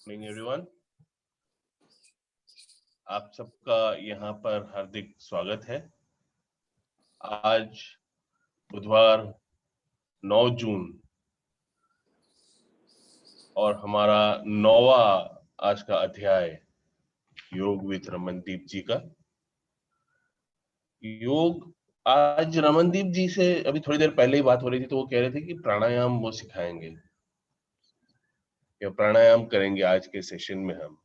Morning everyone, आप सबका यहाँ पर हार्दिक स्वागत है। आज बुधवार 9 जून और हमारा 9वां आज का अध्याय योग विद रमनदीप जी का। योग आज रमनदीप जी से अभी थोड़ी देर पहले ही बात हो रही थी, तो वो कह रहे थे कि प्राणायाम वो सिखाएंगे या प्राणायाम करेंगे आज के सेशन में हम।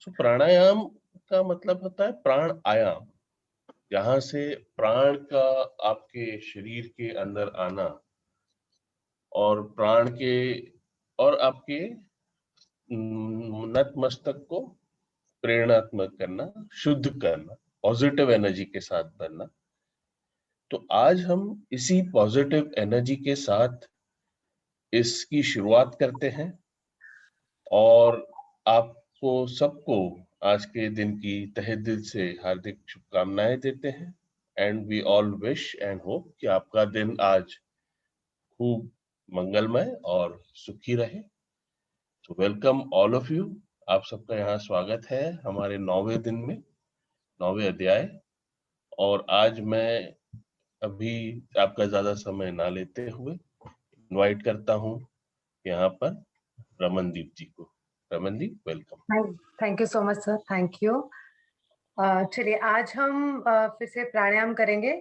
तो प्राणायाम का मतलब होता है प्राण आयाम, जहां से प्राण का आपके शरीर के अंदर आना और प्राण के और आपके नत मस्तक को प्रेरणात्मक करना, शुद्ध करना, पॉजिटिव एनर्जी के साथ बनना। तो आज हम इसी पॉजिटिव एनर्जी के साथ इसकी शुरुआत करते हैं और आपको सबको आज के दिन की तहे दिल से हार्दिक शुभकामनाएं देते हैं। And we all wish and hope कि आपका दिन आज खूब मंगलमय और सुखी रहे। तो वेलकम ऑल ऑफ यू, आप सबका यहाँ स्वागत है हमारे 9वें दिन में, 9वें अध्याय। और आज मैं अभी आपका ज्यादा समय ना लेते हुए इनवाइट करता हूँ यहाँ पर रमनदीप जी को। Ramandeep, welcome. Thank you so much sir, thank you. चलिए आज हम फिर से प्राणायाम करेंगे,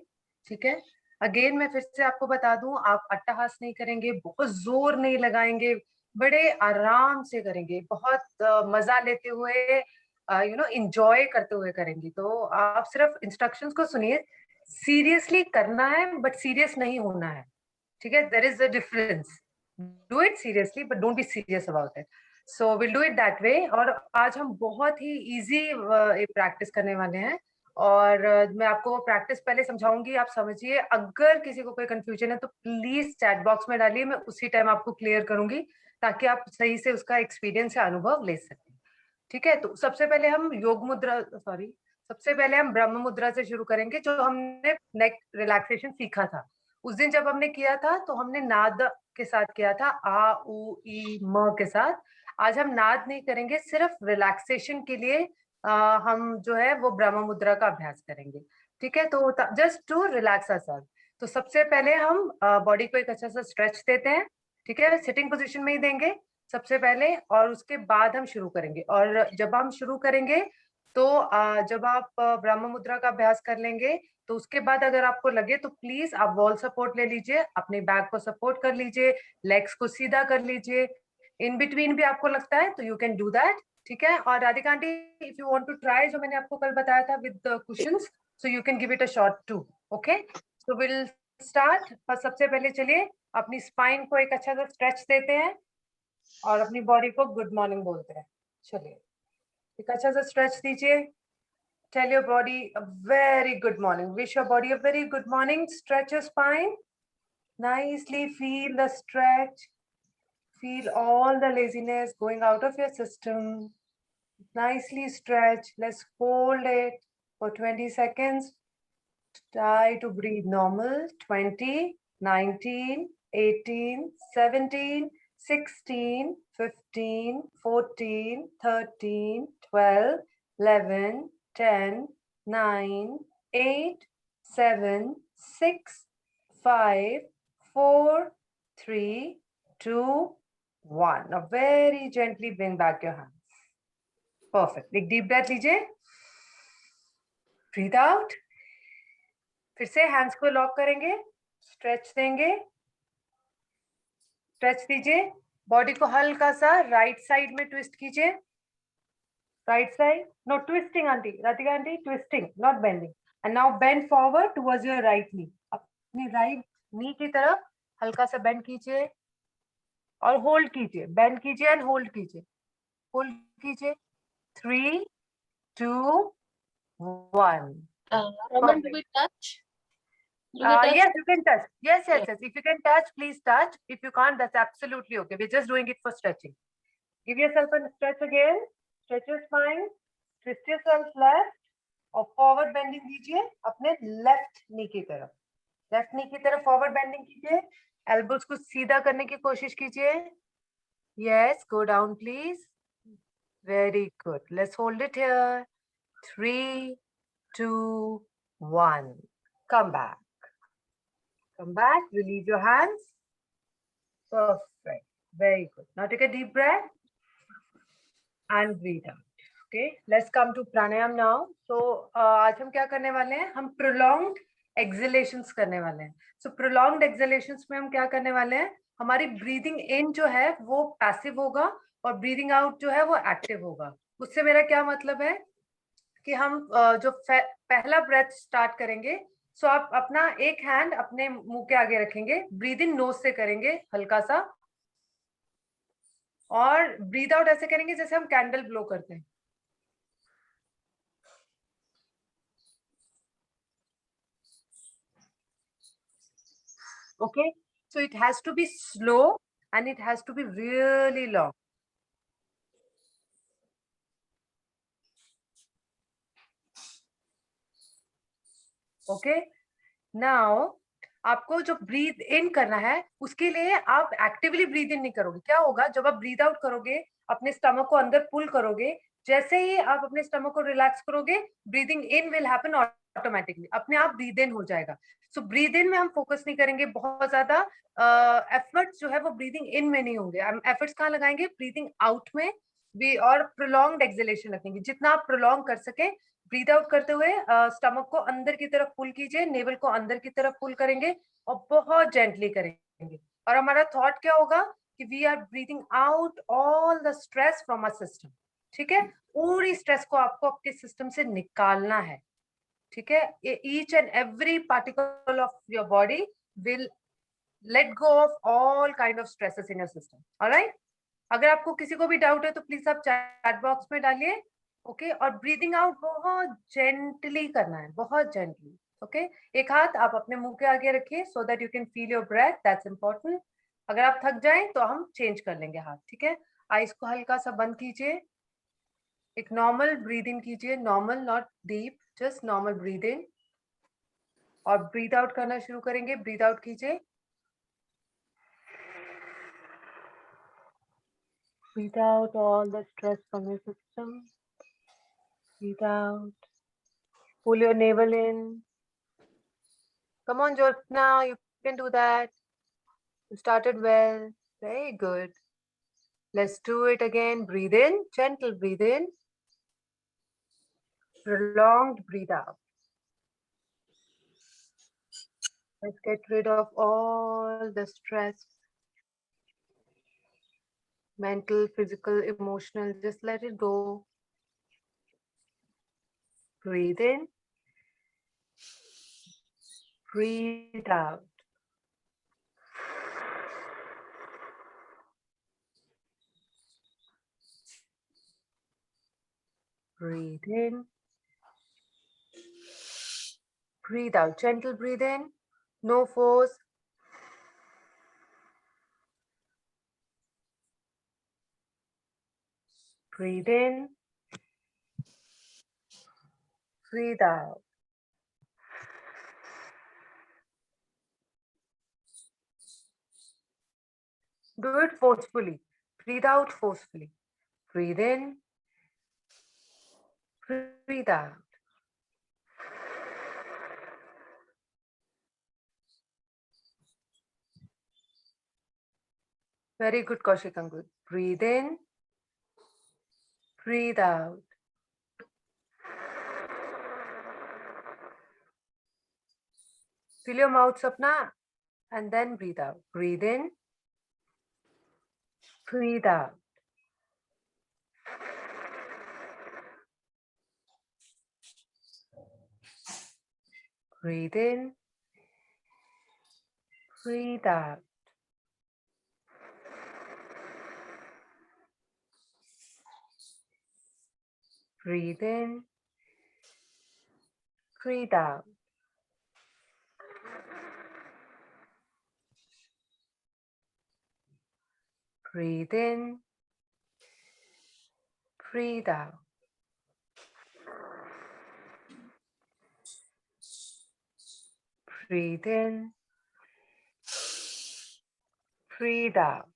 ठीक है। अगेन मैं फिर से आपको बता दूं, आप अट्टहास नहीं करेंगे, बहुत जोर नहीं लगाएंगे, बड़े आराम से करेंगे, बहुत मजा लेते हुए इंजॉय करते हुए करेंगे। तो आप सिर्फ इंस्ट्रक्शंस को सुनिए, सीरियसली करना है बट सीरियस नहीं होना है, ठीक है। There is a difference, do it seriously but don't be serious about it. So will do it that way. और आज हम बहुत ही इजी प्रैक्टिस करने वाले हैं और मैं आपको वो प्रैक्टिस पहले समझाऊंगी, आप समझिए। अगर किसी को कोई कंफ्यूजन है तो प्लीज चैट बॉक्स में डालिए, मैं उसी टाइम आपको क्लियर करूंगी ताकि आप सही से उसका एक्सपीरियंस या अनुभव ले सकें, ठीक है। तो सबसे पहले हम सबसे पहले हम ब्रह्म मुद्रा से शुरू करेंगे, जो हमने नेक रिलैक्सेशन सीखा था उस दिन जब हमने किया था। तो हमने नाद के साथ किया था, आ उ ई म के साथ। आज हम नाद नहीं करेंगे, सिर्फ रिलैक्सेशन के लिए हम जो है वो ब्रह्म मुद्रा का अभ्यास करेंगे, ठीक है। तो जस्ट टू रिलैक्स अवरसेल्फ। तो सबसे पहले हम बॉडी को एक अच्छा सा स्ट्रेच देते हैं, ठीक है। सिटिंग पोजीशन में ही देंगे सबसे पहले, और उसके बाद हम शुरू करेंगे। और जब हम शुरू करेंगे तो जब आप ब्रह्म मुद्रा का अभ्यास कर लेंगे तो उसके बाद अगर आपको लगे तो प्लीज आप वॉल सपोर्ट ले लीजिए, अपने बैक को सपोर्ट कर लीजिए, लेग्स को सीधा कर लीजिए। इन बिटवीन भी आपको लगता है तो यू कैन डू दैट, ठीक है। और Radhika aunty, if you want to try, जो मैंने आपको कल बताया था with cushions, so you can give it a shot too, okay. So will start. पर सबसे पहले चलिए अपनी स्पाइन को एक अच्छा सा स्ट्रेच देते हैं और अपनी बॉडी को गुड मॉर्निंग बोलते हैं। चलिए एक अच्छा सा स्ट्रेच दीजिए। Tell your body a very good morning. Wish your body a very good morning. Stretch your spine. Nicely feel the stretch. Feel all the laziness going out of your system. Nicely stretch. Let's hold it for 20 seconds. Try to breathe normal. 20, 19, 18, 17, 16, 15, 14, 13, 12, 11, 10, 9, 8, 7, 6, 5, 4, 3, 2, 1. Now very gently bring back your hands. Perfect. Big deep breath लीजिए. Breathe out. फिर से hands को lock करेंगे, stretch देंगे, stretch दीजिए। Body को हल्का सा राइट साइड में ट्विस्ट कीजिए, right side, no twisting aunty, Radhika aunty, twisting not bending. And now bend forward towards your right knee, अपनी राइट नी की तरफ हल्का सा बेंड कीजिए और होल्ड कीजिए, बेंड कीजिए एंड होल्ड कीजिए, होल्ड कीजिए। 3, 2, 1. Raman, do we touch? Yes, you can touch. Yes. If you can touch, please touch. If you can't, that's absolutely okay. We're just doing it for stretching. Give yourself a stretch again. Stretch your spine. Twist yourself left और forward bending कीजिए अपने left knee की तरफ. Left knee की तरफ forward bending कीजिए. Elbows को सीधा करने की कोशिश कीजिए. Yes, go down please. Very good. Let's hold it here. 3, 2, 1. Come back. Come back. Release your hands. Perfect. Very good. Now take a deep breath and breathe out. Okay. Let's come to pranayam now. So आज हम क्या करने वाले हैं? हम prolonged exhalations करने वाले हैं. So prolonged exhalations में हम क्या करने वाले हैं? हमारी breathing in जो है वो passive होगा और breathing out जो है वो active होगा. उससे मेरा क्या मतलब है कि हम जो पहला ब्रेथ स्टार्ट करेंगे, सो आप अपना एक हैंड अपने मुंह के आगे रखेंगे, ब्रीद इन नोज से करेंगे हल्का सा, और ब्रीद आउट ऐसे करेंगे जैसे हम कैंडल ब्लो करते हैं. Okay, so it has to be slow and it has to be really long. Okay, now आपको जो ब्रीद इन करना है उसके लिए आप एक्टिवली ब्रीद इन नहीं करोगे. क्या होगा जब आप ब्रीद आउट करोगे, अपने स्टमक को अंदर पुल करोगे, जैसे ही आप अपने स्टमक को रिलैक्स करोगे, breathing in will happen automatically, अपने आप ब्रीद इन हो जाएगा. सो ब्रीद इन में हम फोकस नहीं करेंगे बहुत ज्यादा. एफर्ट्स जो है वो ब्रीदिंग इन में नहीं होंगे. हम एफर्ट्स कहाँ लगाएंगे? ब्रीदिंग आउट में भी, और प्रोलॉन्ग्ड एक्सलेशन रखेंगे. जितना आप प्रोलॉन्ग कर सके ब्रीद आउट करते हुए स्टमक को अंदर की तरफ पुल कीजिए, नेवल को अंदर की तरफ पुल करेंगे और बहुत जेंटली करेंगे. और हमारा थॉट क्या होगा कि we are breathing out all the stress from our system. ठीक है, पूरी स्ट्रेस को आपको आपके सिस्टम से निकालना है. ठीक है, each and every particle of your body will let go of all kind of stresses in your system. Alright, अगर आपको किसी को भी डाउट है तो प्लीज आप चैट बॉक्स में डालिए. ओके, और ब्रीदिंग आउट बहुत जेंटली करना है, बहुत जेंटली. ओके, एक हाथ आप अपने मुंह के आगे रखिए so that you can feel your breath. That's important. अगर आप थक जाएं तो हम चेंज कर लेंगे हाथ. ठीक है, आईज को हल्का सा बंद कीजिए, एक नॉर्मल ब्रीद इन कीजिए, normal, not deep, just normal breathe in. और ब्रीद आउट करना शुरू करेंगे. ब्रीद आउट कीजिए. Breathe out all the stress from your system. Breathe out. Pull your navel in. Come on, Jyotsna, you can do that. You started well. Very good. Let's do it again. Breathe in, gentle breathe in. Prolonged breathe out. Let's get rid of all the stress. Mental, physical, emotional, just let it go. Breathe in. Breathe out. Breathe in. Breathe out. Gentle breathe in. No force. Breathe in. Breathe out. Do it forcefully. Breathe out forcefully. Breathe in. Breathe out. Very good, Kaushik Ankur. Breathe in. Breathe out. Fill your mouth, Sapna, and then breathe out. Breathe in. Breathe out. Breathe in. Breathe out. Breathe in. Breathe out. Breathe in. Breathe out. Breathe in. Breathe out.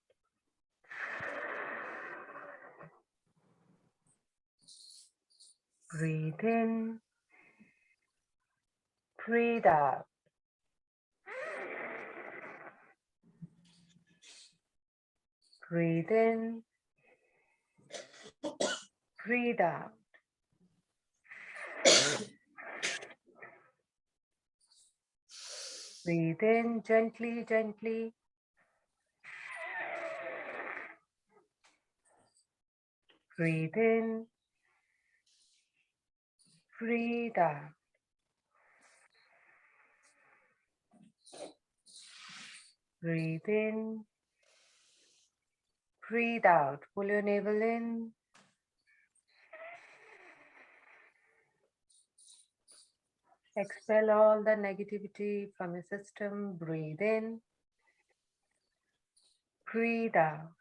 Breathe in, breathe out. Breathe in, breathe out. Breathe in gently, gently. Breathe in, breathe out. Breathe in, breathe out. Pull your navel in. Expel all the negativity from your system. Breathe in, breathe out.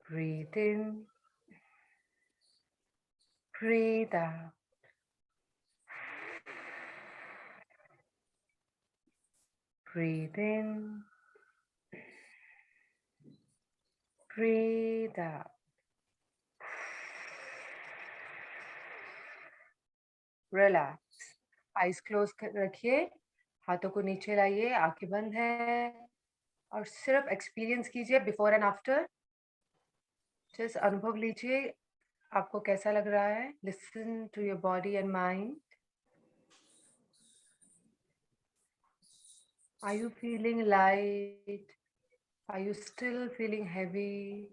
Breathe in, breathe out. Breathe in, breathe out. Relax. Eyes close रखिए, हाथों को नीचे लाइए, आंखें बंद हैं और सिर्फ एक्सपीरियंस कीजिए बिफोर एंड आफ्टर। जस्ट अनुभव लीजिए आपको कैसा लग रहा है। Listen to your body and mind. Are you feeling light? Are you still feeling heavy?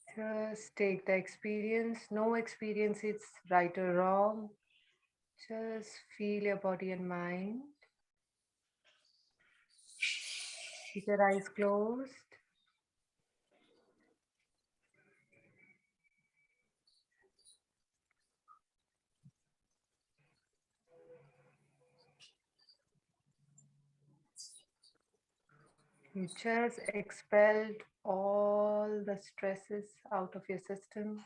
Just take the experience. No experience is right or wrong. Just feel your body and mind. Keep your eyes closed. You just expelled all the stresses out of your system.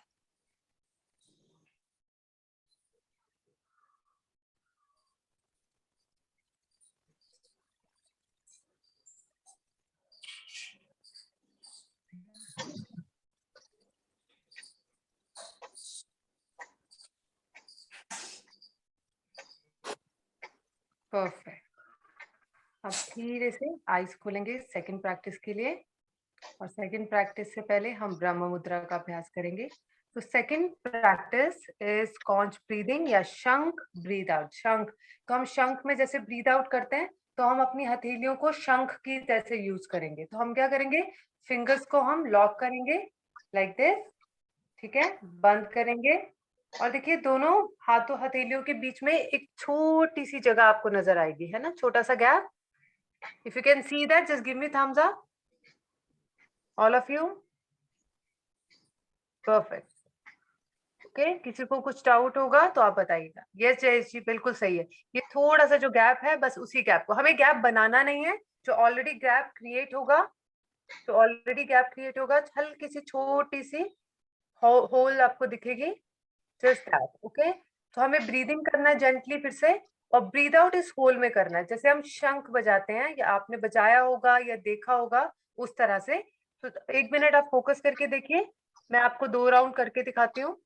Perfect. अब धीरे से eyes खोलेंगे second practice के लिए, और second practice से पहले हम ब्रह्म मुद्रा का अभ्यास करेंगे। तो second practice is conch breathing या शंख ब्रीद आउट। शंख, तो हम शंख में जैसे ब्रीद आउट करते हैं तो हम अपनी हथेलियों को शंख की जैसे यूज करेंगे। तो हम क्या करेंगे, फिंगर्स को हम लॉक करेंगे लाइक दिस, ठीक है, बंद करेंगे और देखिए दोनों हाथों हथेलियों के बीच में एक छोटी सी जगह आपको नजर आएगी, है ना, छोटा सा gap. If you can see that just give me thumbs up, all of you. Perfect. Okay, किसी को कुछ डाउट होगा तो आप बताइएगा। यस जयेश जी, बिल्कुल सही है। ये थोड़ा सा जो गैप है, बस उसी गैप को, हमें गैप बनाना नहीं है। जो ऑलरेडी गैप क्रिएट होगा, तो ऑलरेडी गैप क्रिएट होगा, हल्की सी छोटी सी होल आपको दिखेगी, जस्ट दैट। ओके, तो हमें ब्रीदिंग करना है जेंटली फिर से, और ब्रीद आउट इस होल में करना है, जैसे हम शंख बजाते हैं या आपने बजाया होगा या देखा होगा उस तरह से। तो 1 मिनट आप फोकस करके देखिए, मैं आपको 2 राउंड करके दिखाती हूँ,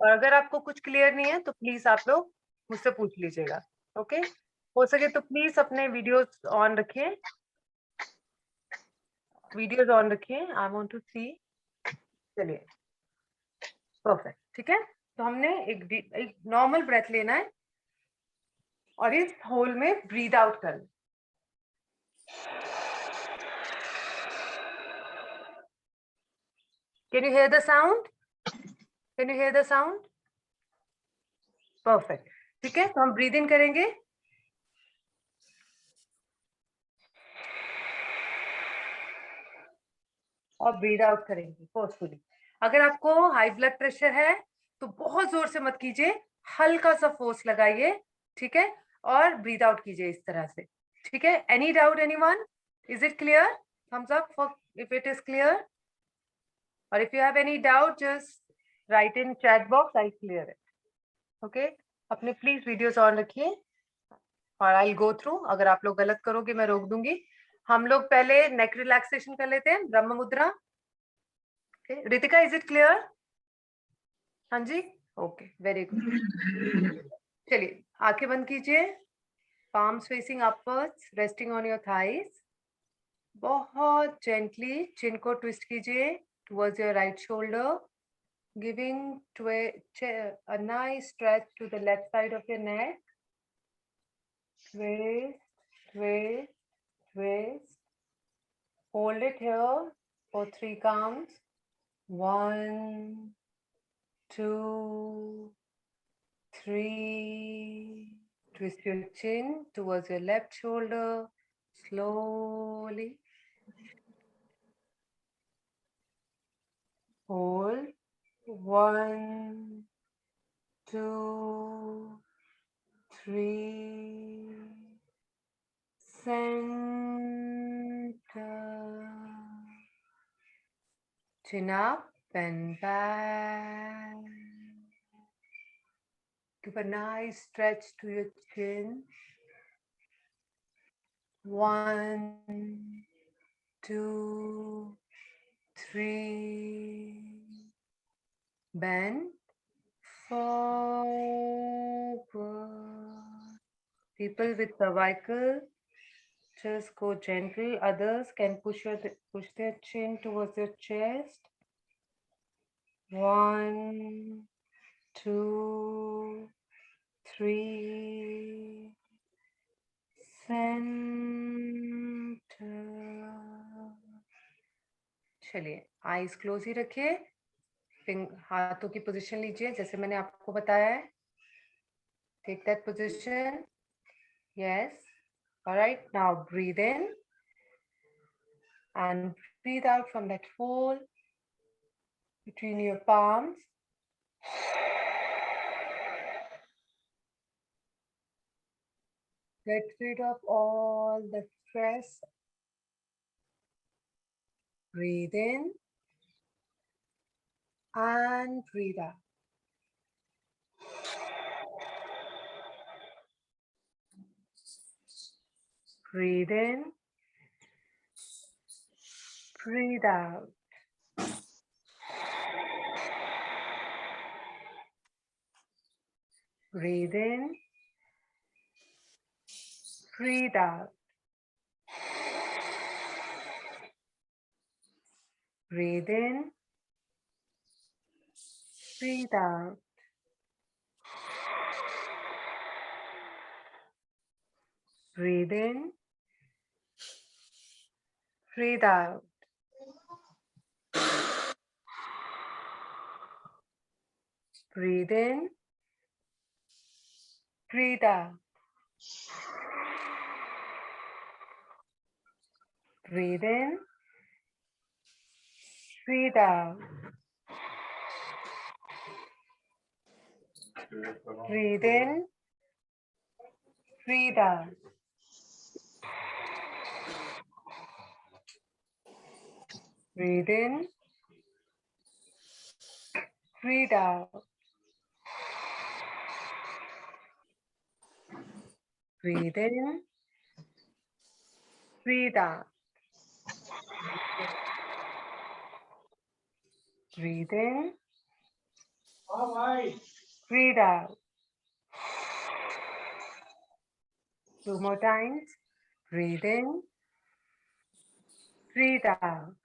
और अगर आपको कुछ क्लियर नहीं है तो प्लीज आप लोग मुझसे पूछ लीजिएगा। ओके, हो सके तो प्लीज अपने वीडियोस ऑन रखिए, वीडियोस ऑन रखिए, आई वांट टू सी। चलिए, परफेक्ट, ठीक है। तो हमने एक नॉर्मल ब्रेथ लेना है और इस होल में ब्रीद आउट करना। Can you here the sound? Can you here the sound? Perfect, ठीक है। तो हम ब्रीद इन करेंगे और ब्रीद आउट करेंगे फोर्सफुली। अगर आपको हाई ब्लड प्रेशर है तो बहुत जोर से मत कीजिए, हल्का सा फोर्स लगाइए, ठीक है, और ब्रीद आउट कीजिए इस तरह से, ठीक है। Any doubt anyone? Is it clear? Thumbs up for if it is clear, और if you have any doubt just write in chat box, I clear it. Okay, अपने प्लीज वीडियोस ऑन रखिए और आई गो थ्रू। अगर आप लोग गलत करोगे मैं रोक दूंगी। हम लोग पहले नेक रिलैक्सेशन कर लेते हैं, ब्रह्म मुद्रा। Ritika, is it clear? हाँ जी, ओके, वेरी गुड। चलिए आंखें बंद कीजिए, palms facing upwards, resting on your thighs. बहुत जेंटली चिन को ट्विस्ट कीजिए towards your right shoulder, giving a nice stretch to the left side of your neck. Twist, twist, twist. Hold it here for 3 counts. 1, 2, 3. Twist your chin towards your left shoulder slowly. Hold. 1, 2, 3. Center. Chin up and back. Give a nice stretch to your chin. 1, 2, 3. Bend forward. People with cervical, just go gentle. Others can push their chin towards your chest. 1, 2, 3. Center. चलिए eyes close ही रखिए, हाथों की position लीजिए जैसे मैंने आपको बताया है. Take that position. Yes. All right. Now breathe in and breathe out from that hole between your palms. Get rid of all the stress. Breathe in and breathe out. Breathe in, breathe out. Breathe in, breathe out. Breathe in, breathe out. Breathe in, breathe out. Breathe in, breathe out. Breathe in, breathe out. Breathe in, breathe out. Breathe in, breathe out. Breathe in, breathe out. Breathe in, breathe out. 2 more times. Breathe in, breathe out.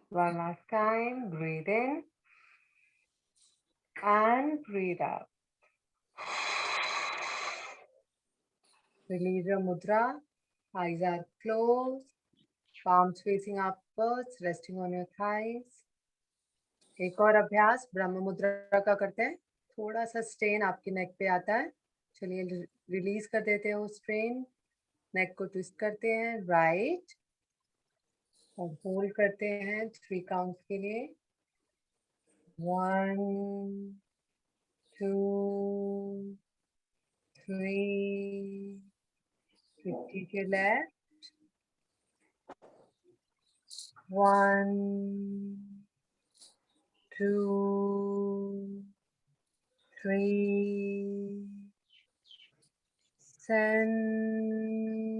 One last time. Breathe in and breathe out. Release your mudra. Eyes are closed. Palms facing upwards, resting on your thighs. एक और अभ्यास ब्रह्म मुद्रा का करते हैं. थोड़ा सा strain आपकी नेक पे आता है. चलिए रिलीज कर देते हैं वो स्ट्रेन. नेक को ट्विस्ट करते हैं राइट और होल्ड करते हैं 3 काउंट्स के लिए. 1, 2, 3. Repeat your left. 1, 2, 3. center,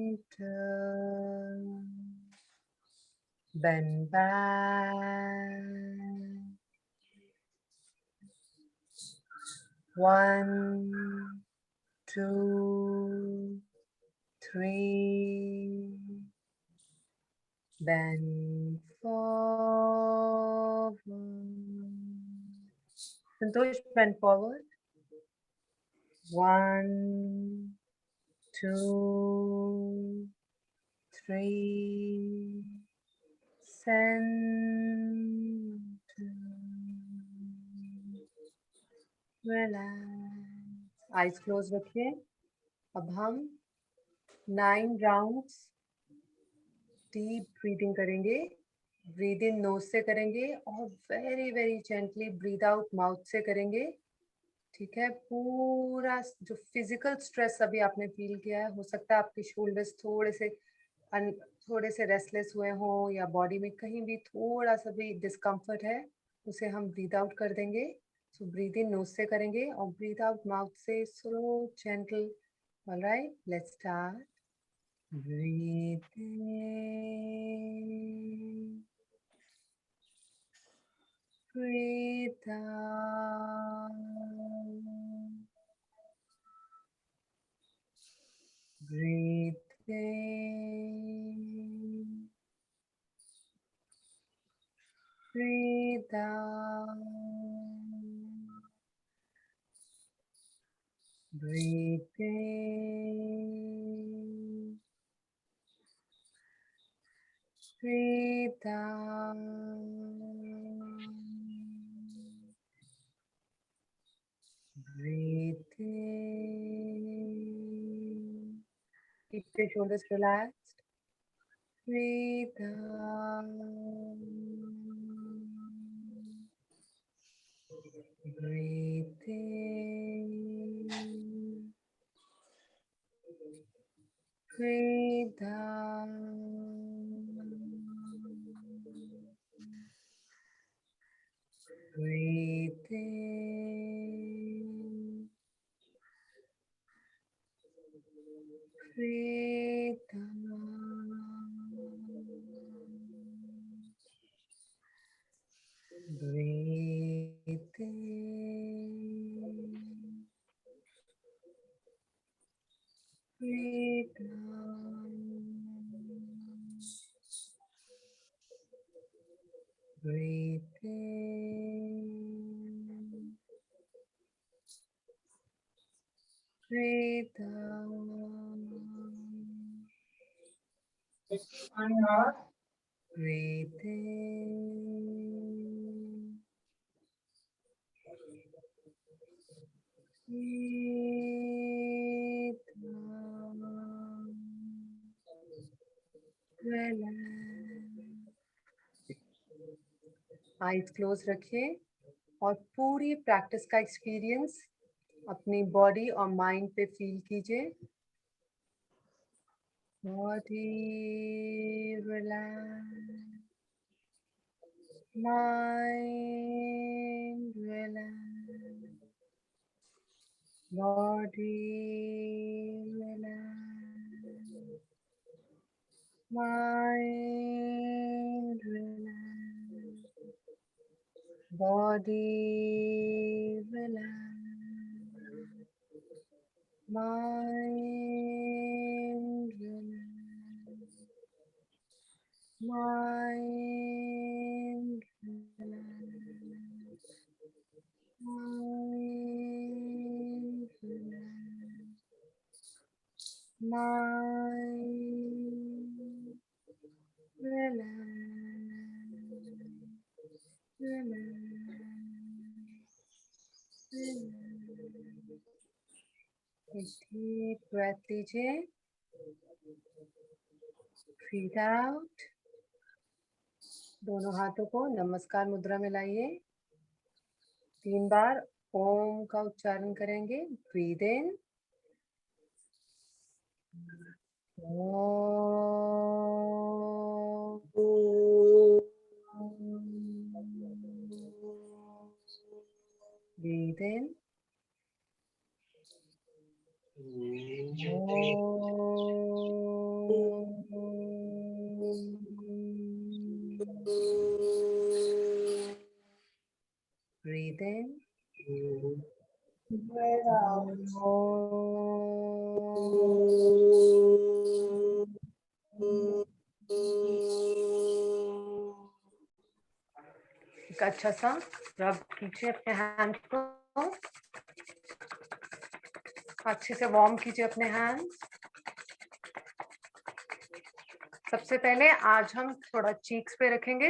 bend back, 1, 2, 3, bend forward. Santosh, bend forward. 1, 2, 3, center, relax, eyes close रखिए। अब हम 9 राउंड्स डीप ब्रीदिंग करेंगे। ब्रीद इन नोज से करेंगे और very very gently breathe out mouth से करेंगे। ठीक है, पूरा जो फिजिकल स्ट्रेस अभी आपने फील किया है, हो सकता है आपके शोल्डर्स थोड़े से रेस्टलेस हुए हों या बॉडी में कहीं भी थोड़ा सा भी डिस्कम्फर्ट है, उसे हम ब्रीद आउट कर देंगे। सो ब्रीद इन नोज से करेंगे और ब्रीद आउट माउथ से, slow gentle. Alright, let's start. Breathe in, breathe out, breathe in, breathe out, breathe in, breathe out, breathe in. Keep the shoulders relaxed. Breathe out. Breathe in. Breathe out. Breathe in. Breathe out. Breathe in. Breathe out. Breathe in. Breathe out. Breathe in. Breathe out. Relax. Eyes close रखिए और पूरी practice का experience अपनी body और mind पे feel कीजिए। Body relax, mind relax, body relax, mind relax, body relax, mind relax, mind relax, mind relax, mind relax, relax, relax. एक deep breath लीजिए, ब्रीथ आउट। दोनों हाथों को नमस्कार मुद्रा में लाइए। 3 बार ओम का उच्चारण करेंगे। Breathe in, breathe in, Breathe in. एक अच्छा सा रब कीजिए अपने हैंड को, अच्छे से वार्म कीजिए अपने हैंड्स। सबसे पहले आज हम थोड़ा चीक्स पे रखेंगे,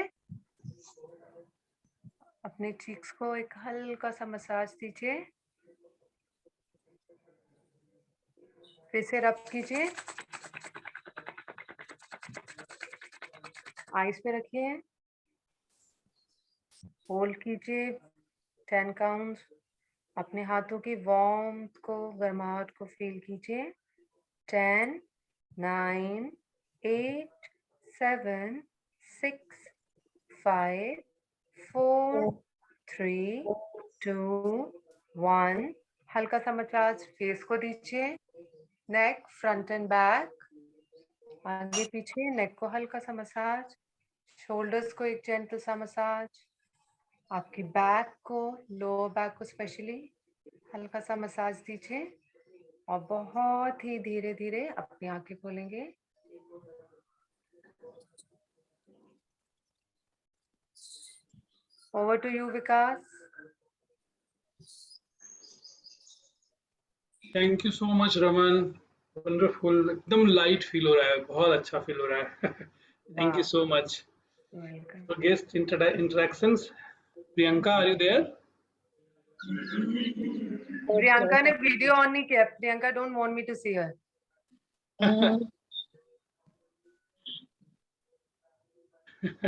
अपने चीक्स को एक हल्का सा मसाज दीजिए, फिर से रब कीजिए, आईज पे रखिए, होल्ड कीजिए 10 काउंट्स, अपने हाथों की वार्मथ को, गर्माहट को फील कीजिए। 10, 9, 8, 7, 6, 5, 4, 3, 2, 1। हल्का सा मसाज फेस को दीजिए, नेक, फ्रंट एंड बैक, आगे पीछे, नेक को हल्का सा मसाज, शोल्डर्स को एक जेंटल सा मसाज, आपकी बैक को, लोअर बैक को स्पेशली हल्का सा मसाज दीजिए और बहुत ही धीरे धीरे अपनी आंखें खोलेंगे। Over to you Vikas. Thank you so much Raman, wonderful, एकदम लाइट फील हो रहा है, बहुत अच्छा फील हो रहा है। Thank you so much. तो guest interactions, Priyanka are you there? Priyanka ने वीडियो ऑन नहीं किया, Priyanka don't want me to see her.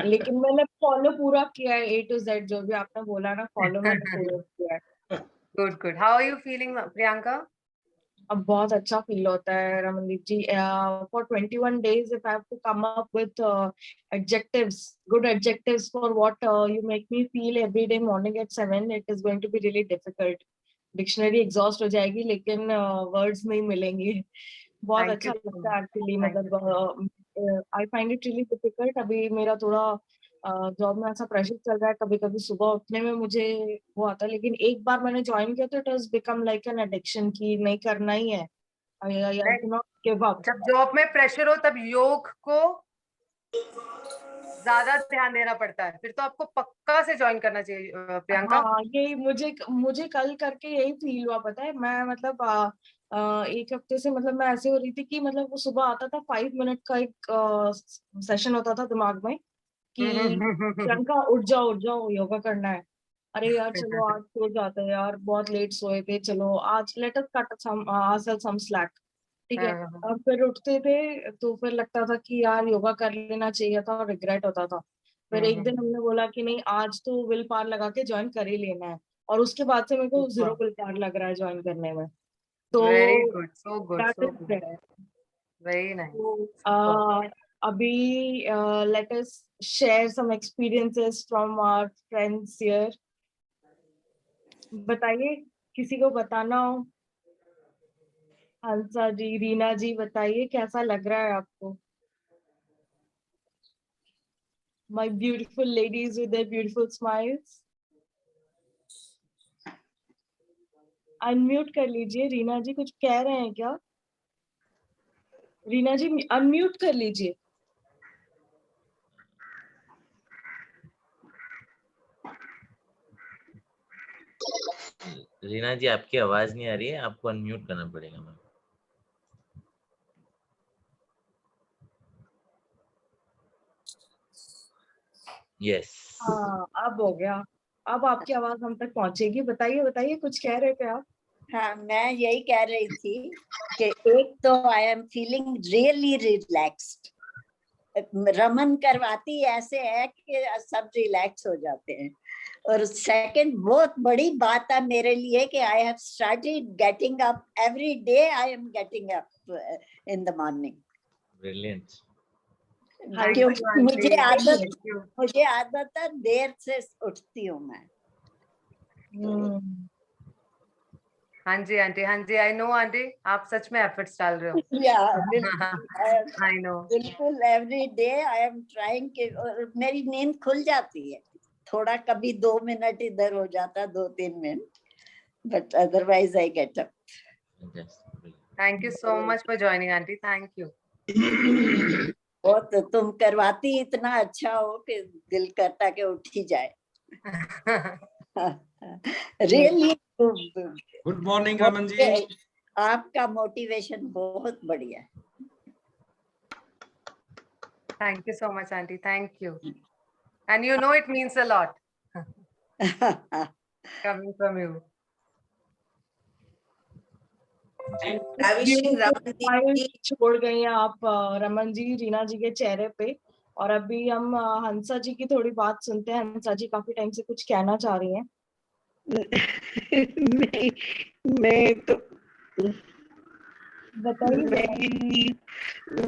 लेकिन मैंने फॉलो पूरा किया है, A to Z जो भी आपने बोला ना, फॉलो मैंने पूरा किया है। Good good. How are you feeling Priyanka? अब बहुत अच्छा फील होता है Ramandeep ji. For 21 days if I have to come up with adjectives, good adjectives for what you make me feel every day morning at 7, it is going to be really difficult. Dictionary exhaust हो जाएगी, लेकिन words नहीं मिलेंगे। बहुत अच्छा लगता है actually, मतलब I find it really difficult. अभी मेरा थोड़ा जॉब में ऐसा प्रेशर चल रहा है, कभी कभी सुबह उठने में मुझे वो आता है, लेकिन एक बार मैंने ज्वाइन किया तो it has become like an addiction की नहीं करना ही है। I cannot give up. जब जॉब में प्रेशर हो तब योग को ज्यादा ध्यान देना पड़ता है, फिर तो आपको पक्का से ज्वाइन करना चाहिए प्रियंका। हाँ, यही मुझे कल करके यही फील हुआ, पता है। मैं मतलब एक हफ्ते से मतलब मैं ऐसे हो रही थी कि मतलब वो सुबह आता था, 5 मिनट का एक सेशन होता था दिमाग में कि प्रियंका उठ जाओ योगा करना है। अरे यार चलो आज सो जाते हैं यार, बहुत लेट सोए थे, चलो आज let us cut some slack, ठीक है। और फिर उठते थे तो फिर लगता था कि यार योगा कर लेना चाहिए था, और रिग्रेट होता था। फिर एक दिन हमने बोला कि नहीं, आज तो विल पावर लगा के ज्वाइन कर ही लेना है, और उसके बाद से मेरे को 0 विल पावर लग रहा है ज्वाइन करने में। तो very good, so good, that so is good, there. Very nice. तो अभी let us share some experiences from our friends here. बताइए, किसी को बताना हो। हंसा जी, रीना जी, बताइए कैसा लग रहा है आपको। My beautiful ladies with their beautiful smiles. Unmute कर लीजिए। रीना जी कुछ कह रहे हैं क्या? रीना जी अनम्यूट कर लीजिए। रीना जी आपकी आवाज नहीं आ रही है, आपको अनम्यूट करना पड़ेगा मैम। यस, हाँ अब हो गया, अब आपकी आवाज हम तक पहुंचेगी। बताइए बताइए, कुछ कह रहे थे आप? हाँ, मैं यही कह रही थी कि एक तो I am feeling really relaxed. Raman करवाती ऐसे है कि सब रिलैक्स हो जाते हैं। और सेकंड बहुत बड़ी बात है मेरे लिए कि I have started getting up every day. I am getting up in the morning. Brilliant. क्योंकि मुझे आदत है देर से उठती हूँ मैं। हाँ जी आंटी, हाँ जी, आई नो आंटी, आप सच में एफर्ट्स डाल रहे हो। I know. बिल्कुल every day I am trying के, और मेरी नींद खुल जाती है थोड़ा, कभी 2 मिनट इधर हो जाता, 2-3 minute, but otherwise I get up. Thank you so much for joining aunty, thank you. और तो तुम करवाती इतना अच्छा हो कि दिल करता कि उठ ही जाए। Really good morning Raman ji. आपका मोटिवेशन बहुत बढ़िया है। Thank you so much, auntie. Thank you. And you know it means a lot coming from you. छोड़ गई हैं आप रमन जी रीना जी के चेहरे पे। और अभी हम हंसा जी की थोड़ी बात सुनते हैं। हंसा जी काफी टाइम से कुछ कहना चाह रही हैं। मैं तो बताइए।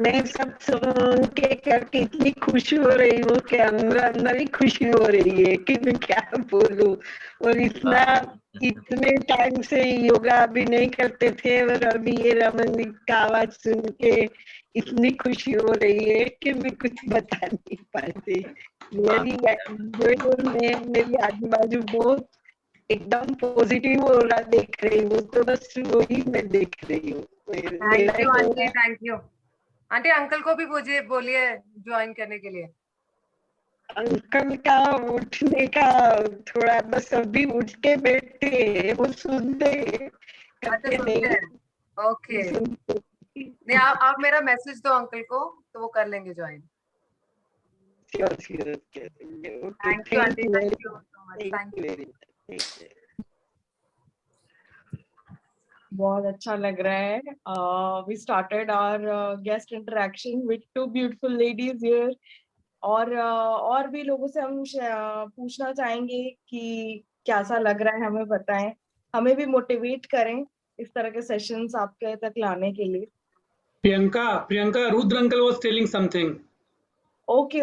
मैं सब सुन के करके इतनी खुशी हो रही हूँ कि अंदर ही खुशी हो रही है कि मैं क्या बोलूं। और इतने टाइम से योगा भी नहीं करते थे, और अभी ये रमन जी का आवाज सुन के इतनी खुशी हो रही है कि मैं कुछ बता नहीं पाती। मेरी आजू बाजू बहुत एकदम पॉजिटिव हो रहा देख रही हूँ, तो बस वही मैं देख रही हूँ। Thank you, auntie. Thank you. Aunty uncle को भी बोलिए ज्वाइन करने के लिए। अंकल का उठने का थोड़ा, बस अभी उठ के बैठे, वो सुनते करते नहीं। ओके, नहीं आप मेरा मैसेज दो अंकल को तो वो कर लेंगे join. Sure. Thank you aunty, thank you so much, thank you. बहुत अच्छा लग रहा है। We started our guest interaction with 2 beautiful ladies here. और भी लोगों से हम पूछना चाहेंगे कि कैसा लग रहा है, हमें बताएं, हमें भी मोटिवेट करें इस तरह के सेशंस आपके तक लाने के लिए। Priyanka, Rudra uncle was telling something. Okay.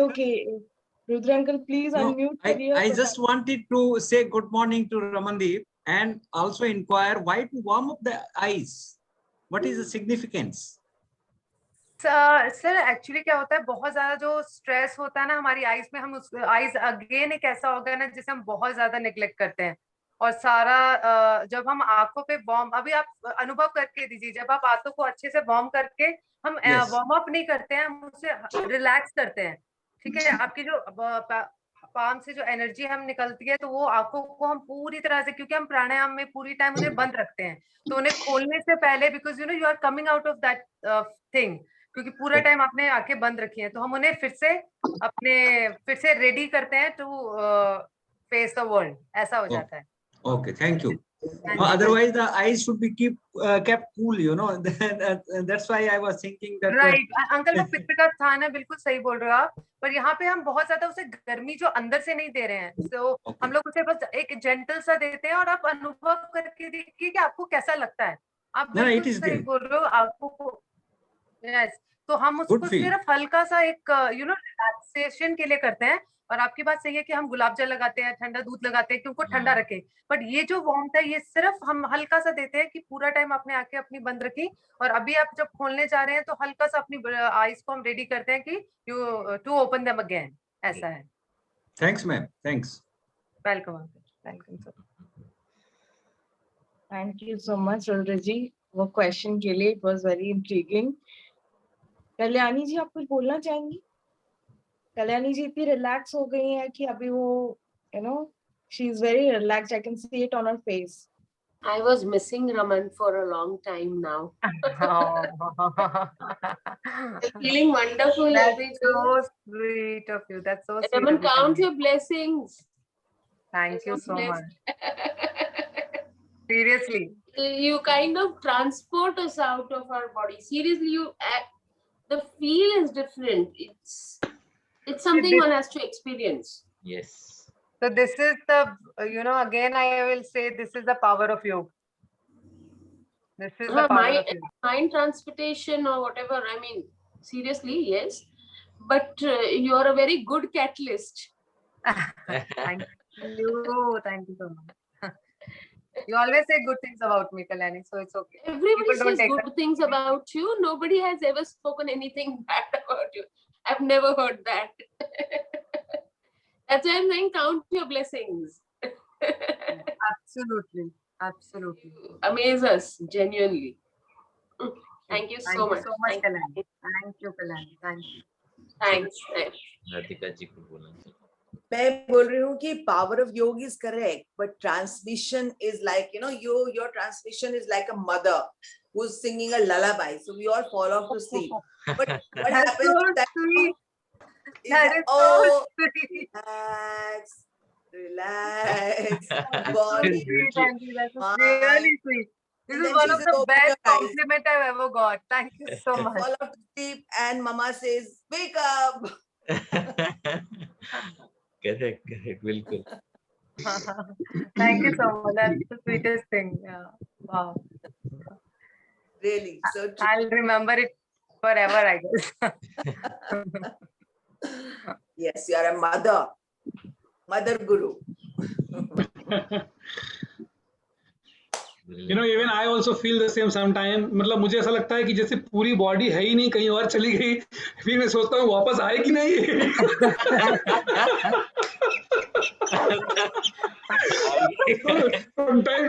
Rudra uncle, please unmute. I just wanted to say good morning to Ramandeep and also inquire why to warm up the eyes. What is the significance? Sir actually क्या होता है, बहुत ज्यादा जो stress होता है ना हमारी आईज में, हम उस आईज अगेन एक ऐसा ऑर्गन है जिसे हम बहुत ज्यादा निग्लेक्ट करते हैं। और सारा जब हम आंखों पे वार्म, अभी आप अनुभव करके दीजिए, जब आप आंखों को अच्छे से वार्म करके, हम वार्म अप नहीं करते हैं, हम उसे रिलैक्स करते हैं। ठीक है, आपकी जो पाम से जो एनर्जी हम निकलती है, तो वो आंखों को हम पूरी तरह से, क्योंकि हम प्राणायाम में पूरी टाइम उन्हें बंद रखते हैं, तो उन्हें खोलने से पहले, because you are coming out of that thing, क्योंकि पूरा टाइम आपने आंखें बंद रखी हैं, तो हम उन्हें फिर से रेडी करते हैं टू फेस द वर्ल्ड, ऐसा हो जाता है। Okay, thank you. Otherwise, the eyes should be kept cool, That's why I was thinking that. Right, uncle वो पित्त का स्थान है, बिल्कुल सही बोल रहे हो आप, पर यहाँ पे हम बहुत ज्यादा उसे गर्मी जो अंदर से नहीं दे रहे हैं, तो हम लोग उसे बस एक जेंटल सा देते हैं, और आप अनुभव करके देखिए कि आपको कैसा लगता है। आप बिल्कुल सही बोल रहे हो, आपको यस, तो हम उसको सिर्फ हल्का सा एक रिलैक्सेशन के लिए करते हैं। और आपकी बात सही है कि हम गुलाब जल लगाते हैं, ठंडा दूध लगाते हैं कि उनको ठंडा रखें, बट ये जो वार्मथ है ये सिर्फ हम हल्का सा देते हैं कि पूरा टाइम आपने आंखें अपनी बंद रखी, और अभी आप जब खोलने जा रहे हैं तो हल्का सा अपनी आईज को हम रेडी करते हैं कि टू ओपन देम अगेन, ऐसा है। Thanks ma'am, thanks. Welcome welcome sir. Thank you so much Rudra ji वो क्वेश्चन के लिए, it was very intriguing. Kalyani ji आप कुछ बोलना चाहेंगी? कल्याणी जी इतनी रिलैक्स हो गई हैं कि अभी वो she is very relaxed, I can see it on her face. I was missing Raman for a long time now. Feeling wonderful. That's so sweet of you. That's so sweet. Raman, count your blessings. Thank you so much. Seriously. You kind of transport us out of our body. Seriously, the feel is different. It's something one has to experience. Yes. So this is the, again I will say, this is the power of yoga. This is the power of yoga. Mind transportation or whatever. I mean, seriously, yes. But you are a very good catalyst. Thank you so much. You always say good things about me, Kalyani, so it's okay. Everybody People don't says take good things about you. Nobody has ever spoken anything bad about you. I've never heard that. That's why I'm saying count your blessings. Absolutely, absolutely. You amaze us genuinely. Thank you Thank so you much. so much, Thank Kalyani. you. Thank you, Kalyani. Thank you. Thanks. Thanks. Radhika ji को बोलना चाहिए। मैं बोल रही हूँ कि power of yoga is correct, but transmission is like, you know, your transmission is like a mother who's singing a lullaby. So we all fall off to sleep. But what That's happens so is that, sweet. is That that, is so oh, sweet. relax, That's so body, sweet, Auntie. That's mind. really sweet. This And is then one she of says, the open best your eyes. compliment I've ever got. Thank you so much. Fall off to sleep, and Mama says, wake up. Correct, correct, बिल्कुल। Thank you so much. That's the sweetest thing. Yeah. Wow. Really, so true. I'll remember it forever, I guess. Yes, you are a mother guru. You know, even I also feel the same sometime. मतलब मुझे ऐसा लगता है कि जैसे पूरी body है ही नहीं, कहीं और चली गई, फिर मैं सोचता हूँ वापस आए कि नहीं।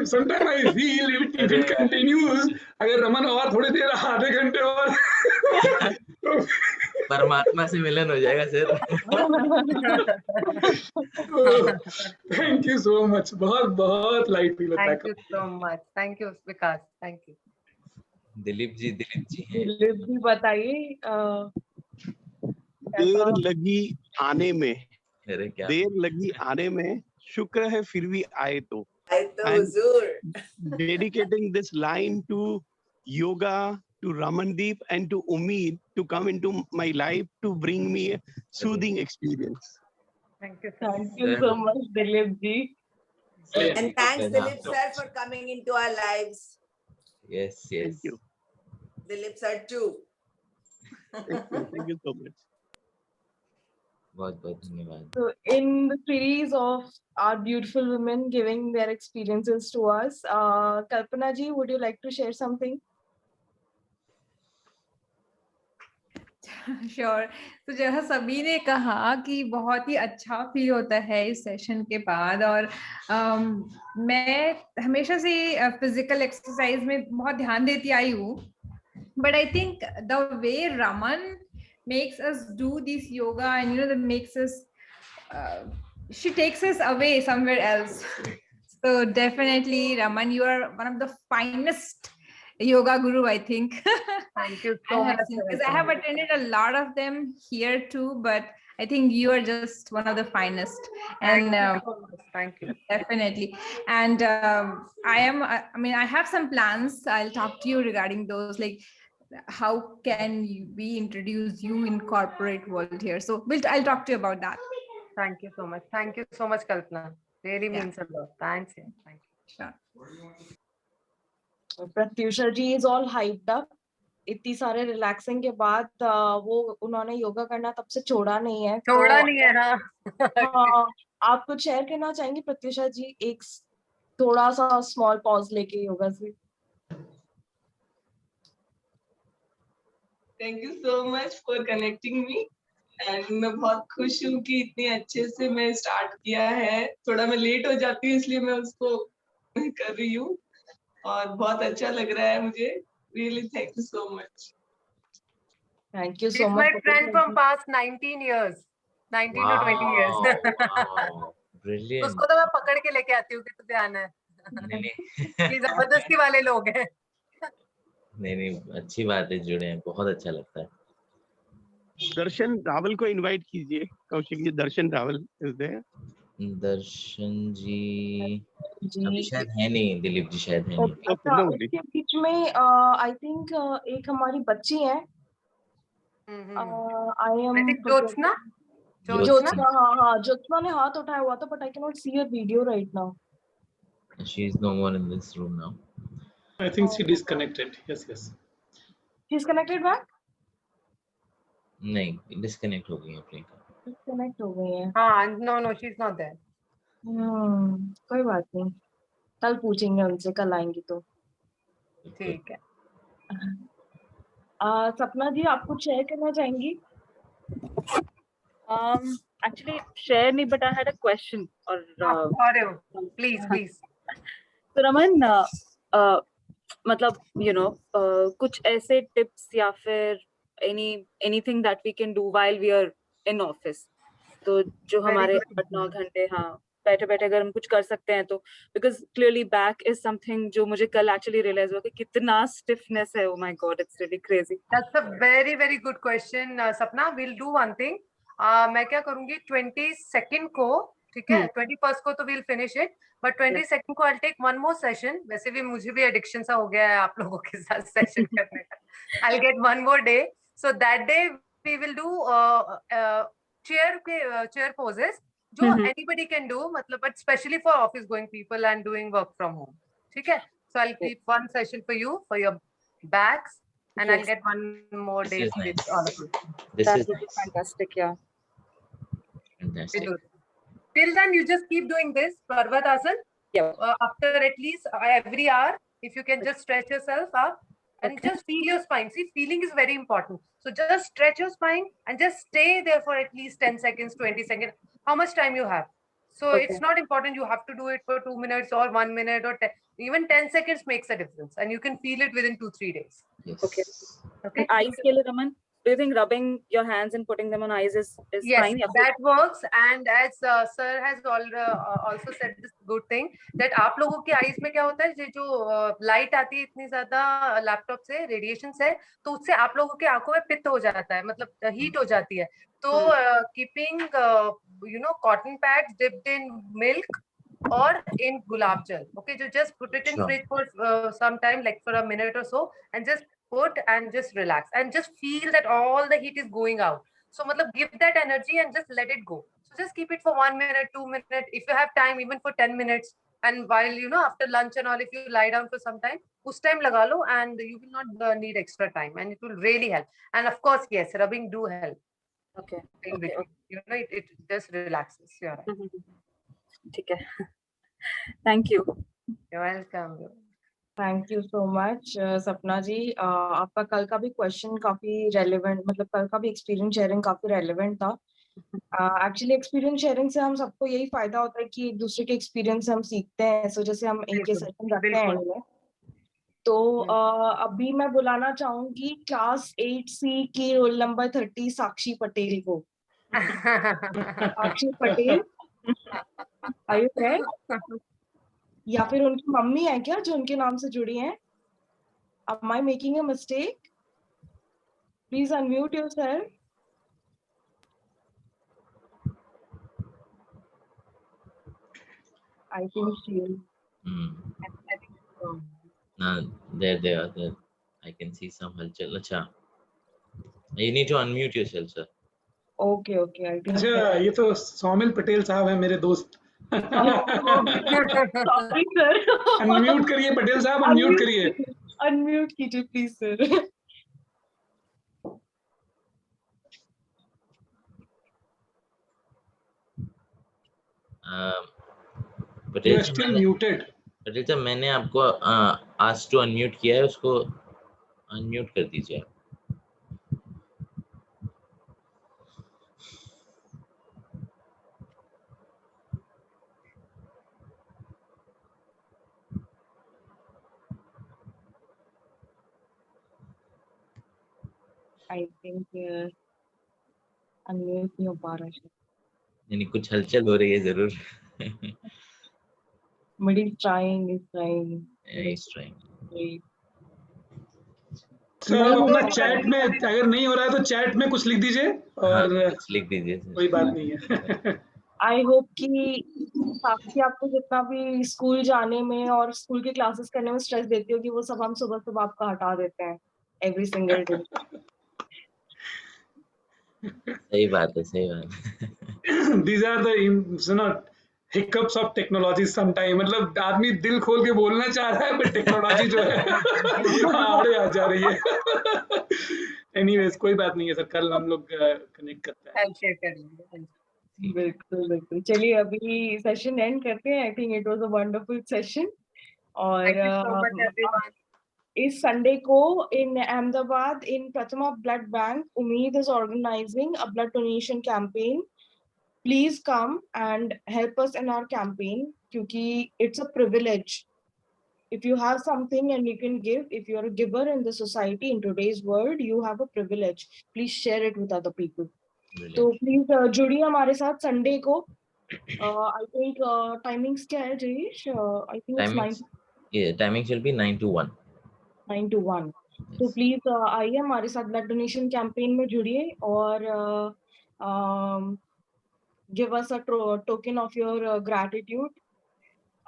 Sometime I feel if it continues, अगर रमन और थोड़ी देर आधे घंटे और परमात्मा से मिलन हो जाएगा sir. Thank you so much. बहुत लाइट फील होता है। Thank you so much. Thank you, Vikas. Thank you. Dilip ji हैं। दिलीप जी बताइए देर लगी आने में, अरे क्या देर लगी आने में, शुक्र है फिर भी आए तो। हुजूर. Dedicating this line to yoga, to Ramandeep and to Umeed to come into my life to bring me a soothing experience. Thank you. Thank you so much, Dilip ji. And thanks Dilip sir for coming into our lives. Yes, yes. Thank you. Dilip sir too. Thank you so much. बहुत बहुत धन्यवाद। So in the series of our beautiful women giving their experiences to us, Kalpana ji, would you like to share something? Sure तो जैसा सभी ने कहा कि बहुत ही अच्छा फील होता है इस सेशन के बाद और मैं हमेशा से फिजिकल एक्सरसाइज में बहुत ध्यान देती आई हूँ but I think the way Raman makes us do this yoga and you know that makes us she takes us away somewhere else so definitely Raman you are one of the finest yoga guru I think. Thank you so much because I have attended a lot of them here too but I think you are just one of the finest and thank you definitely and I mean I have some plans. I'll talk to you regarding those like how can we introduce you in corporate world here so I'll talk to you about that. Thank you so much Kalpana, really means a lot. Thanks. Thank you. Sure. Pratyusha ji is all hyped up. इतनी सारे relaxing के बाद वो उन्होंने योगा करना तब से छोड़ा नहीं है हाँ आप कुछ शेयर करना चाहेंगे प्रत्युषा जी एक थोड़ा सा स्मॉल पॉज लेके योगा से. Thank you so much for connecting me and मैं बहुत खुश हूँ कि इतने अच्छे से मैं स्टार्ट किया है. थोड़ा मैं लेट हो जाती हूँ इसलिए मैं उसको कर रही हूँ और बहुत अच्छा लग रहा है मुझे. Really thank you so much. Thank you so She's much. my friend from past 19 years. 19 to 20 years. Wow, brilliant. उसको तो मैं पकड़ के लेके आती हूँ कि तुझे आना है. ये जबरदस्ती वाले लोग हैं. नहीं अच्छी बात है जुड़े हैं बहुत अच्छा लगता है. दर्शन रावल को इनवाइट कीजिए. कौशिक जी दर्शन रावल इज देयर. दर्शन जी अभी शायद है नहीं. दिलीप जी शायद है नहीं. अच्छा इसके बीच में आई थिंक एक हमारी बच्ची है आई एम ज्योत्सना. ज्योत्सना हाँ ज्योत्सना ने हाथ उठाया हुआ था but I can not see her video right now. She is no more in this room now. I think she disconnected. Yes. She's connected back? नहीं डिस्कनेक्ट हो गई है प्रियंका. डिस्कनेक्ट हो गई है. हाँ no she's not there. कोई बात नहीं. कल पूछेंगे उनसे, कल आएंगी तो। ठीक है। सपना जी, आप कुछ शेयर करना चाहेंगी? Actually, share नहीं, but I had a question. और please. तो रमन, मतलब कुछ ऐसे टिप्स या फिर anything that we can do while we are in office, तो जो हमारे 8-9 घंटे बैठे बैठे अगर हम कुछ कर सकते हैं तो, because clearly back is something जो मुझे कल actually realize हुआ कि कितना stiffness है. Oh my god, it's really crazy. That's a very good question, Sapna. We'll do one thing. मैं क्या करूंगी, 22nd को, ठीक है, 21st को तो we'll finish it, but 22nd को I'll take one more session. वैसे भी मुझे भी addiction सा हो गया है आप लोगों के साथ session करने का. I'll get one more day. So that day we will do chair poses जो anybody can do, मतलब, but especially for office going people and doing work from home. ठीक है? So I'll keep one session for you for your backs. And I'll get one more day with all of you. That would be fantastic, yeah. Fantastic. Till then, you just keep doing this Parvatasana. Yeah. After at least every hour, if you can just stretch yourself up and just feel your spine. See, feeling is very important. So just stretch your spine and just stay there for at least 10 seconds, 20 seconds. How much time you have? So it's not important you have to do it for 2 minutes or 1 minute or 10, even 10 seconds makes a difference, and you can feel it within 2-3 days. Yes. Okay. Eyes के लिए, Raman, do you think rubbing your hands and putting them on eyes is yes, fine? Yes, that works. And as sir has also said this good thing that आप लोगों की eyes में क्या होता है, जो light आती है इतनी ज़्यादा लैपटॉप से, रेडिएशन से, तो उससे आप लोगों की आंखों में पित्त हो जाता है, मतलब हीट हो जाती है. तो keeping cotton pads dipped in milk or in gulab jal, okay, so just put it in fridge for some time, like for a minute or so, and just put and just relax and just feel that all the heat is going out. So matlab, give that energy and just let it go. So just keep it for 1 minute, 2 minutes, if you have time, even for 10 minutes. And while after lunch and all, if you lie down for some time, us time laga lo, and you will not need extra time, and it will really help. And of course, yes, rubbing do help. Okay. It just relaxes. You're right. ठीक है. Thank you. You're welcome. Thank you so much सपना जी. आपका कल का भी question काफी relevant, मतलब कल का भी एक्सपीरियंस शेयरिंग काफी रेलेवेंट था. एक्चुअली एक्सपीरियंस शेयरिंग से हम सबको यही फायदा होता है कि एक दूसरे के एक्सपीरियंस से हम सीखते हैं. सो जैसे हम इनके सेशन रखते हैं इनमें, तो अभी मैं बुलाना चाहूंगी क्लास 8C की रोल नंबर 30 साक्षी पटेल को. साक्षी पटेल, आर यू देयर? या फिर उनकी मम्मी है क्या जो उनके नाम से जुड़ी हैं? Am I making a mistake? Please unmute yourself. I think she is. I think so. There they are. There. I can see some halchal. Acha. You need to unmute yourself, sir. Okay, I think. अच्छा, ये तो सौमिल पटेल साहब हैं, मेरे दोस्त. Sorry sir. Unmute करिए पटेल साहब, unmute करिए. अनम्यूट कीजिए please sir. Patel still muted. Patel साहब, मैंने आपको आस्क टू अनम्यूट किया है, उसको अनम्यूट कर दीजिए. I think अनम्यूट नहीं हो पा रहा है. यानी कुछ हलचल हो रही है जरूर. But he's trying. He's trying. Sir आप अपना चैट में, अगर नहीं हो रहा है तो चैट में कुछ लिख दीजिए और लिख दीजिए, कोई बात नहीं है. आई होप कि साक्षी आपको जितना भी स्कूल जाने में और स्कूल के क्लासेस करने में स्ट्रेस देती होगी, वो सब हम सुबह सुबह आपका हटा देते हैं एवरी सिंगल डे. सही बात है. These are the hiccups of technology sometime. मतलब आदमी दिल खोल के बोलना चाह रहा है, बट टेक्नोलॉजी जो है आड़े आ जा रही है. एनीवेज, कोई बात नहीं है सर, कल हम लोग कनेक्ट करते हैं. बिल्कुल. चलिए अभी सेशन एंड करते हैं. I think it was a wonderful session. और Thank you so much, everyone. इस संडे को इन अहमदाबाद इन प्रथमा ब्लड बैंक उम्मीद is organizing a blood donation campaign. Please come and help us in our campaign क्योंकि it's a privilege. If you have something and you can give, if you're a giver in the society in today's world, you have a privilege. Please share it with other people. तो please जुड़िए हमारे साथ Sunday को. I think timings क्या है Jayesh? I think it's 9. Yeah, timings will be 9 to 1. 9 to 1. तो please आइए हमारे साथ ब्लड डोनेशन कैंपेन में जुड़िए और give us a token of your gratitude.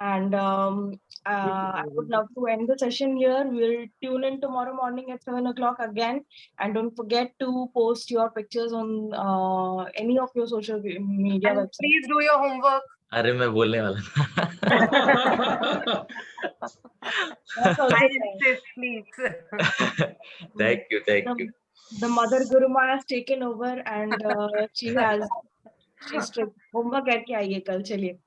And I would love to end the session here. We'll tune in tomorrow morning at 7 o'clock again. And don't forget to post your pictures on any of your social media And websites. please do your homework. अरे मैं बोलने वाला था. I insist, please. Thank you. The Mother Guruma has taken over and she's strict. Homework करके आइए कल, चलिए.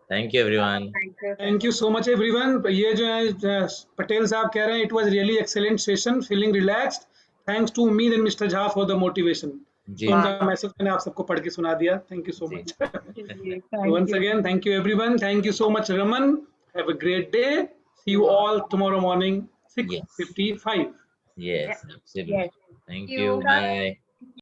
Thank you everyone. Thank you so much everyone. ये जो है पटेल साहब कह रहे हैं, it was really excellent session, feeling relaxed. Thanks to Umeed and Mr. Jha for the motivation. उनका मैसेज मैंने आप सबको पढ़ के सुना दिया. Thank you so much. Once again, thank you everyone. Thank you so much Raman. Have a great day. See you all tomorrow morning 6:55. Yes, absolutely. Yes. Thank you. Bye.